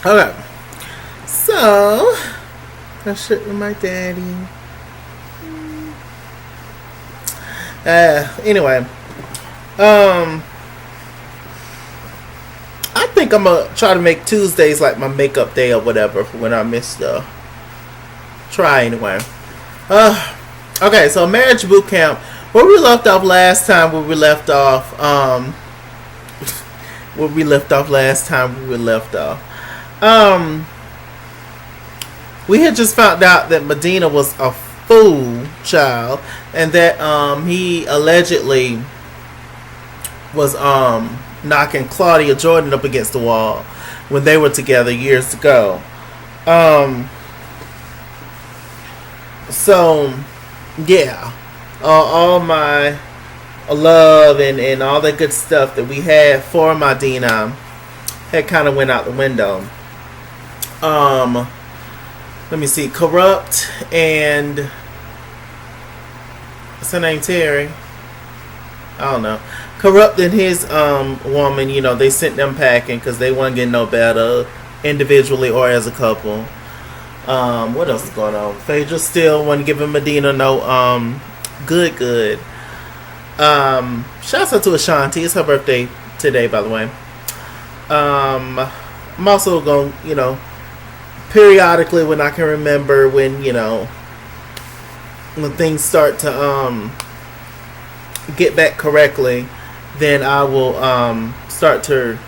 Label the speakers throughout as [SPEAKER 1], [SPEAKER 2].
[SPEAKER 1] Okay. So, I shit with my daddy. Anyway, I think I'm gonna try to make Tuesdays like my makeup day or whatever when I miss the try anyway. Okay, so marriage boot camp. Where we left off last time, where we left off last time, we left off. Um, we had just found out that Medina was a fool child, and that he allegedly was knocking Claudia Jordan up against the wall when they were together years ago. Um, so yeah, all my love and all that good stuff that we had for Medina had kind of went out the window. Um, Let me see, Corrupt and what's her name, Terry? I don't know. Corrupt and his woman, they sent them packing because they wasn't getting no better individually or as a couple. What else is going on? Phaedra still wasn't giving Medina no good. Shouts out to Ashanti. It's her birthday today, by the way. I'm also going, periodically when I can remember when things start to get back correctly, then I will start to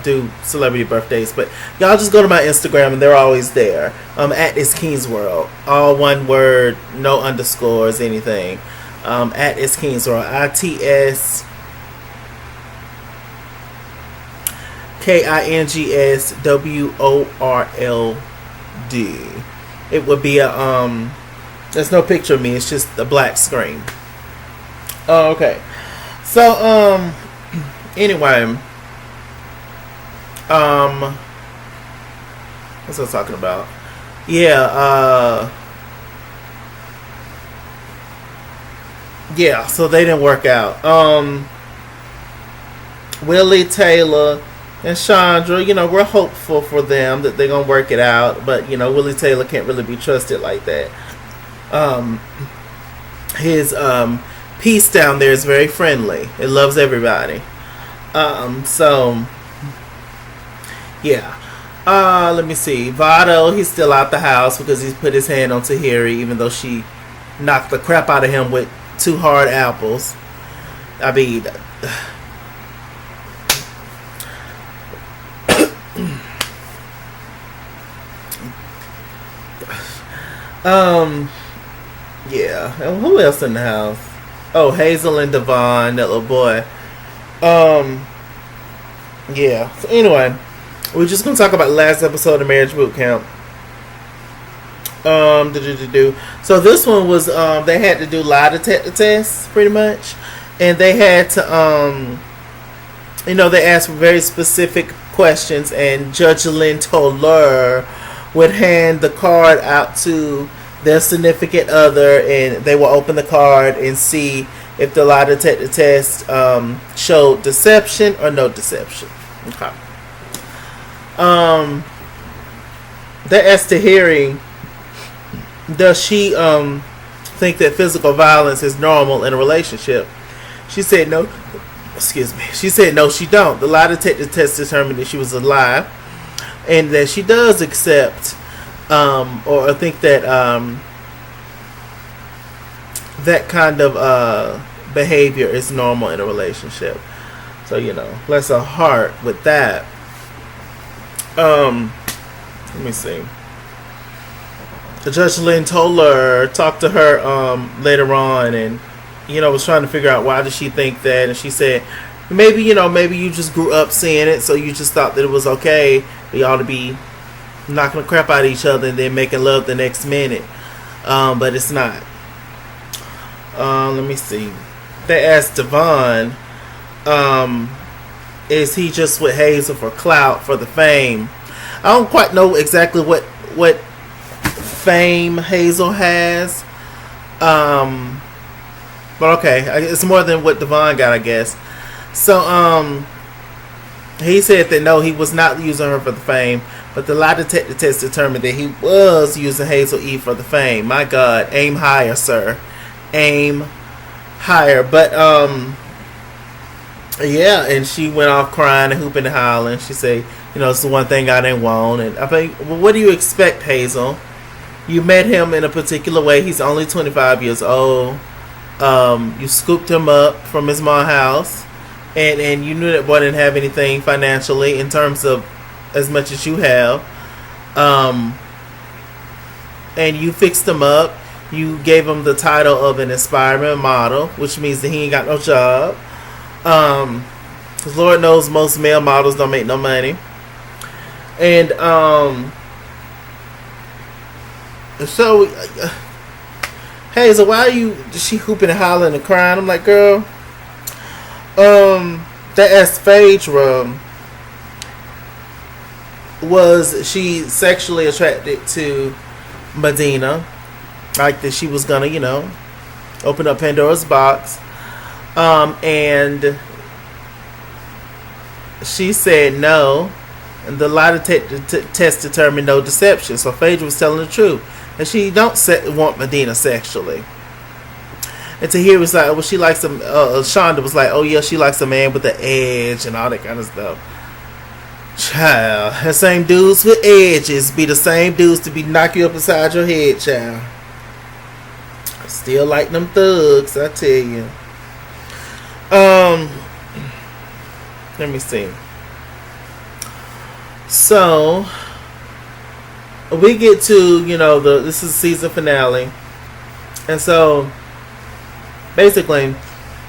[SPEAKER 1] do celebrity birthdays. But y'all just go to my Instagram and they're always there. At It's King's World, all one word, no underscores, anything. At It's King's World, ITSKINGSWORLD. It would be a there's no picture of me, it's just a black screen. Oh, okay. So anyway, what's I talking about? Yeah, so they didn't work out. Willie Taylor and Chandra, we're hopeful for them that they're gonna work it out, but Willie Taylor can't really be trusted like that. His piece down there is very friendly. It loves everybody. So yeah. Let me see. Vado, he's still out the house because he's put his hand on Tahiri, even though she knocked the crap out of him with two hard apples. I mean, yeah. And who else in the house? Oh, Hazel and Devon, that little boy. Yeah. So anyway, we're just gonna talk about the last episode of Marriage Boot Camp. So this one was they had to do lie detector tests pretty much, and they had to they asked for very specific questions, and Judge Lynn Toller would hand the card out to their significant other, and they will open the card and see if the lie detector test showed deception or no deception. Okay. They asked Tahiri, does she think that physical violence is normal in a relationship? She said no. Excuse me. She said no, she don't. The lie detector test determined that she was alive, and that she does accept or think that that kind of behavior is normal in a relationship. So bless her heart with that. Let me see. Judge Lynn Toller talked to her later on, and was trying to figure out why did she think that, and she said maybe you just grew up seeing it, so you just thought that it was okay for y'all to be knocking the crap out of each other and then making love the next minute, but it's not. Let me see. They asked Devon, is he just with Hazel for clout, for the fame? I don't quite know exactly what fame Hazel has, but okay, it's more than what Devon got, I guess. So He said that no, he was not using her for the fame, but the lie detector test determined that he was using Hazel E for the fame. My God, aim higher, sir. Aim higher. But yeah, and she went off crying and hooping and hollering. She said, it's the one thing I didn't want. And I think, well, what do you expect, Hazel? You met him in a particular way. He's only 25 years old. You scooped him up from his mom's house. And you knew that boy didn't have anything financially in terms of as much as you have. And you fixed him up. You gave him the title of an aspiring model, which means that he ain't got no job. Because Lord knows most male models don't make no money. And so Hazel, why are she hooping and hollering and crying? I'm like, girl, that Phaedra was she sexually attracted to Medina, like that she was gonna, open up Pandora's box, and she said no, and the lie detector test determined no deception. So Phaedra was telling the truth, and she don't want Medina sexually. And Tahir was like, well, she likes him. Shonda was like, oh yeah, she likes a man with the edge and all that kind of stuff. Child, the same dudes with edges be the same dudes to be knock you up inside your head, child. Still like them thugs, I tell you. Let me see. So we get to this is season finale, and so basically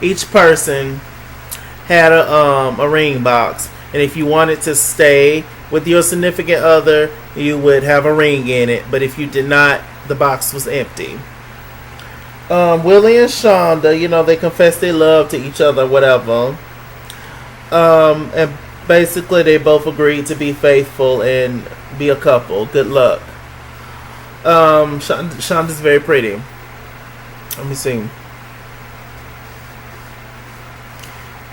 [SPEAKER 1] each person had a ring box, and if you wanted to stay with your significant other, you would have a ring in it, but if you did not, the box was empty. Willie and Shonda, they confessed their love to each other, whatever, and basically they both agreed to be faithful and be a couple. Good luck. Shonda's very pretty. Let me see.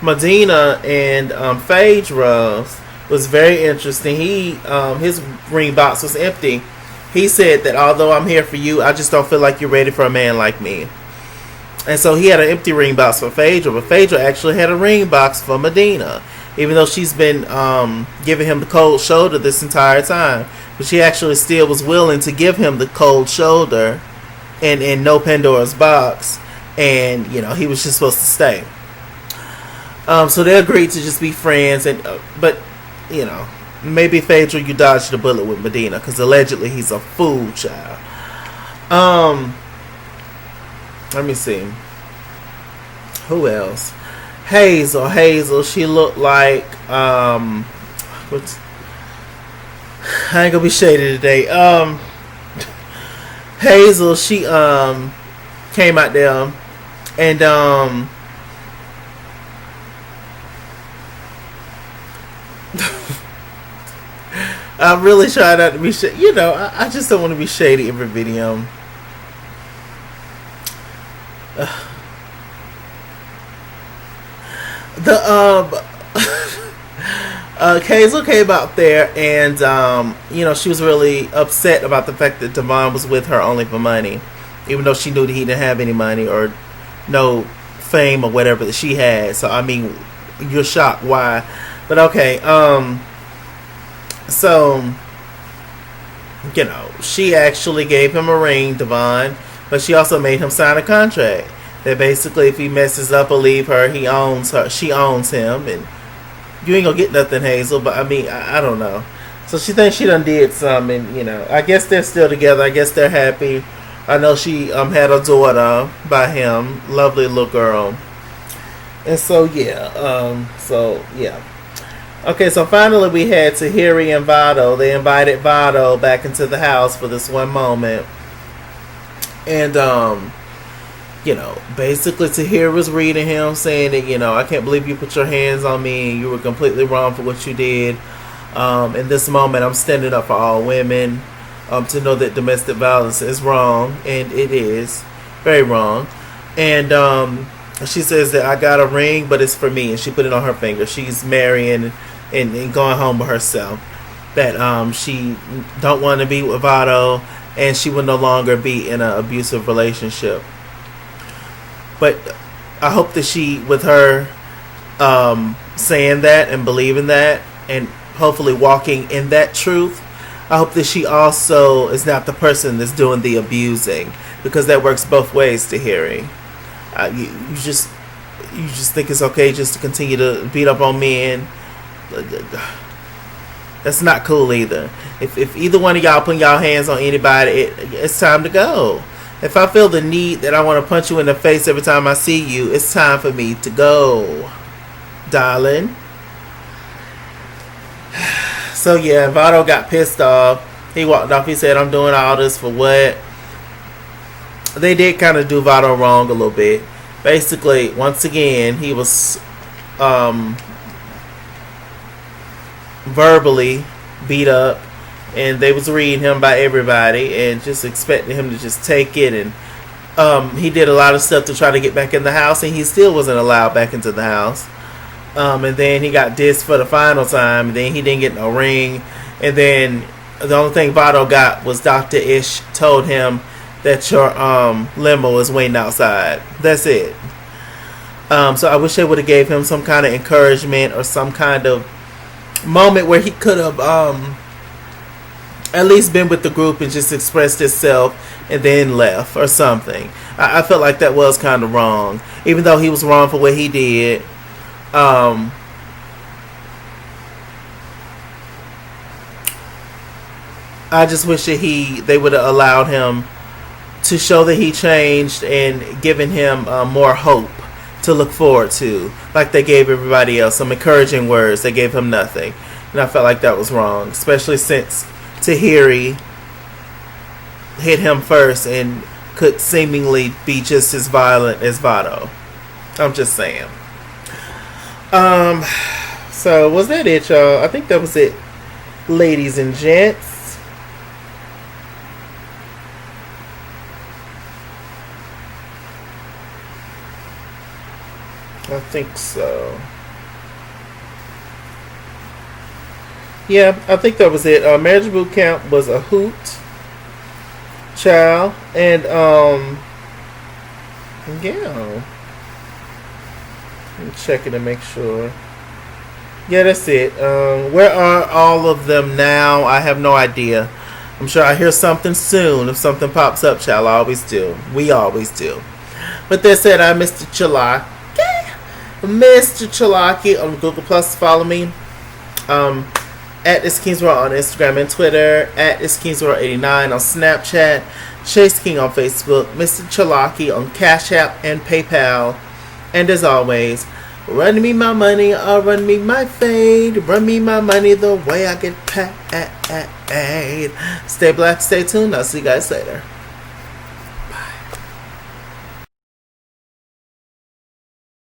[SPEAKER 1] Medina and Phaedra was very interesting. His ring box was empty. He said that although I'm here for you, I just don't feel like you're ready for a man like me. And so he had an empty ring box for Phaedra, but Phaedra actually had a ring box for Medina, even though she's been giving him the cold shoulder this entire time. But she actually still was willing to give him the cold shoulder and no Pandora's box, and he was just supposed to stay. So they agreed to just be friends, but maybe Phaedra, you dodged the bullet with Medina because allegedly he's a fool, child. Let me see. Who else? Hazel. She looked like I ain't gonna be shady today. Hazel, she came out there and I really try not to be shady. I just don't want to be shady every video. Hazel came out there and she was really upset about the fact that Devon was with her only for money, even though she knew that he didn't have any money or no fame or whatever that she had. So I mean, you're shocked why, but okay. So she actually gave him a ring, Devon, but she also made him sign a contract that basically if he messes up or leave her, he owns her. She owns him, and you ain't gonna get nothing, Hazel. But I mean, I don't know. So she thinks she done did something, and I guess they're still together. I guess they're happy. I know she had a daughter by him, lovely little girl, and so yeah. Okay, so finally we had Tahiri and Vado. They invited Vado back into the house for this one moment. And, basically Tahiri was reading him, saying that, I can't believe you put your hands on me. You were completely wrong for what you did. In this moment, I'm standing up for all women to know that domestic violence is wrong. And it is very wrong. And she says that I got a ring, but it's for me. And she put it on her finger. She's marrying and going home with herself. That she don't want to be with Vado, and she will no longer be in an abusive relationship. But I hope that she, with her saying that and believing that, and hopefully walking in that truth, I hope that she also is not the person that's doing the abusing, because that works both ways to Harry. You just think it's okay just to continue to beat up on men. That's not cool either. If either one of y'all putting y'all hands on anybody, it's time to go. If I feel the need that I want to punch you in the face every time I see you, it's time for me to go, darling. So yeah, Vado got pissed off. He walked off. He said, I'm doing all this for what? They did kind of do Vado wrong a little bit. Basically, once again, he was verbally beat up, and they was reading him by everybody and just expecting him to just take it. And he did a lot of stuff to try to get back in the house, and he still wasn't allowed back into the house. And then he got dissed for the final time, and then he didn't get no ring. And then the only thing Vado got was Dr. Ish told him that your limo is waiting outside. That's it. So I wish they would have gave him some kind of encouragement or some kind of moment where he could have at least been with the group and just expressed himself and then left or something. I felt like that was kind of wrong, even though he was wrong for what he did. I just wish that they would have allowed him to show that he changed and given him more hope to look forward to, like they gave everybody else, some encouraging words. They gave him nothing, and I felt like that was wrong, especially since Tahiri hit him first and could seemingly be just as violent as Vado. I'm just saying. So was that it, y'all? I think that was it, ladies and gents. I think so. Yeah, I think that was it. Marriage Boot Camp was a hoot, child, and yeah. I'm checking to make sure. Yeah, that's it. Where are all of them now? I have no idea. I'm sure I hear something soon. If something pops up, child, I always do. We always do. But that said, I'm Mr. Chalaki. Mr. Chalaki on Google Plus. Follow me. At This King's World on Instagram and Twitter. At This King's World 89 on Snapchat. Chase King on Facebook. Mr. Chalaki on Cash App and PayPal. And as always, run me my money or run me my fade. Run me my money the way I get paid. Stay black, stay tuned. I'll see you guys later.